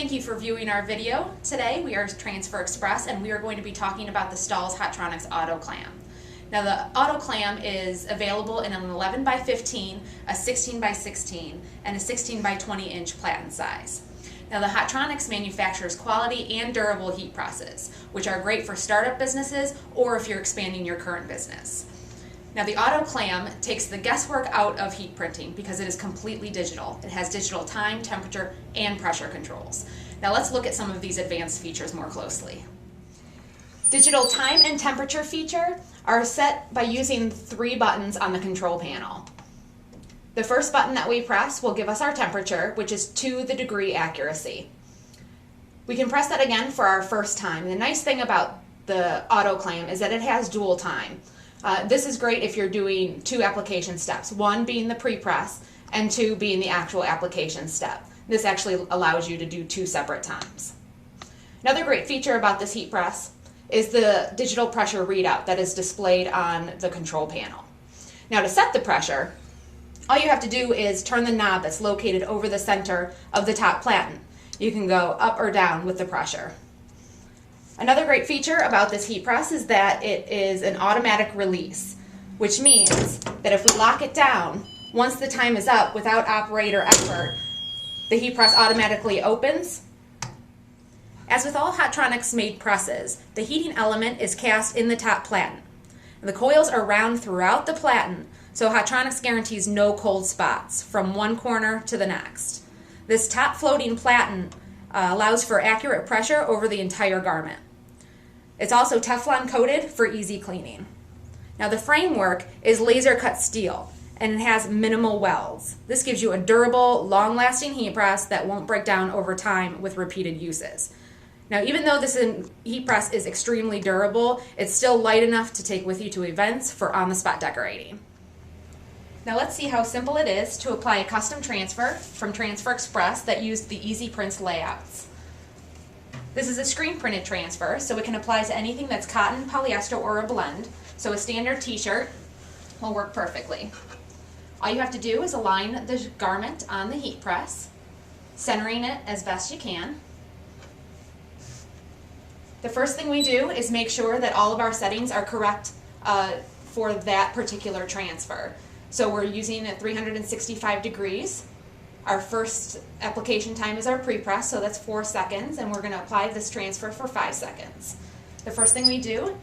Thank you for viewing our video. Today we are Transfer Express and we are going to be talking about the Stahl's Hotronix Auto Clam. Now the Auto Clam is available in an 11 by 15, a 16 by 16, and a 16 by 20 inch platen size. Now the Hotronix manufactures quality and durable heat presses, which are great for startup businesses or if you're expanding your current business. Now the Auto Clam takes the guesswork out of heat printing because it is completely digital. It has digital time, temperature, and pressure controls. Now let's look at some of these advanced features more closely. Digital time and temperature feature are set by using 3 buttons on the control panel. The first button that we press will give us our temperature, which is to the degree accuracy. We can press that again for our first time. The nice thing about the Auto Clam is that it has dual time. This is great if you're doing 2 application steps, 1 being the pre-press and 2 being the actual application step. This actually allows you to do 2 separate times. Another great feature about this heat press is the digital pressure readout that is displayed on the control panel. Now to set the pressure, all you have to do is turn the knob that's located over the center of the top platen. You can go up or down with the pressure. Another great feature about this heat press is that it is an automatic release, which means that if we lock it down, once the time is up without operator effort, the heat press automatically opens. As with all Hotronix made presses, the heating element is cast in the top platen. The coils are round throughout the platen, so Hotronix guarantees no cold spots from one corner to the next. This top floating platen allows for accurate pressure over the entire garment. It's also Teflon coated for easy cleaning. Now the framework is laser cut steel and it has minimal welds. This gives you a durable, long-lasting heat press that won't break down over time with repeated uses. Now even though this heat press is extremely durable, it's still light enough to take with you to events for on-the-spot decorating. Now let's see how simple it is to apply a custom transfer from Transfer Express that used the Easy Prints layouts. This is a screen printed transfer, so it can apply to anything that's cotton, polyester, or a blend, so a standard t-shirt will work perfectly. All you have to do is align the garment on the heat press, centering it as best you can. The first thing we do is make sure that all of our settings are correct for that particular transfer. So we're using at 365 degrees. Our first application time is our pre-press, so that's 4 seconds, and we're going to apply this transfer for 5 seconds. The first thing we do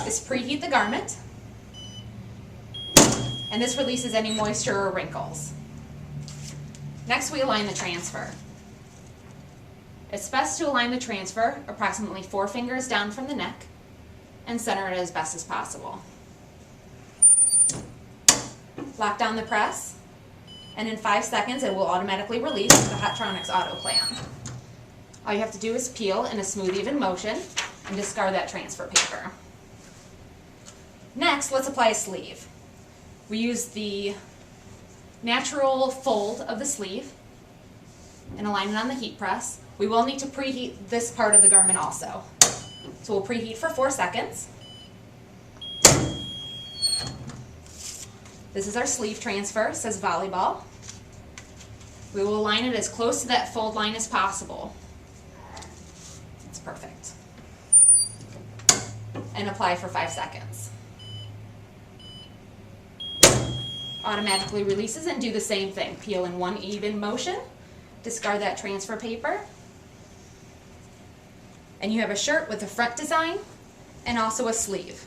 is preheat the garment, and this releases any moisture or wrinkles. Next, we align the transfer. It's best to align the transfer approximately 4 fingers down from the neck and center it as best as possible. Lock down the press, and in 5 seconds it will automatically release the Hotronix Auto Clam. All you have to do is peel in a smooth, even motion and discard that transfer paper. Next, let's apply a sleeve. We use the natural fold of the sleeve and align it on the heat press. We will need to preheat this part of the garment also. So we'll preheat for 4 seconds. This is our sleeve transfer, it says volleyball. We will align it as close to that fold line as possible. It's perfect. And apply for 5 seconds. Automatically releases, and do the same thing. Peel in one even motion, discard that transfer paper, and you have a shirt with a front design and also a sleeve.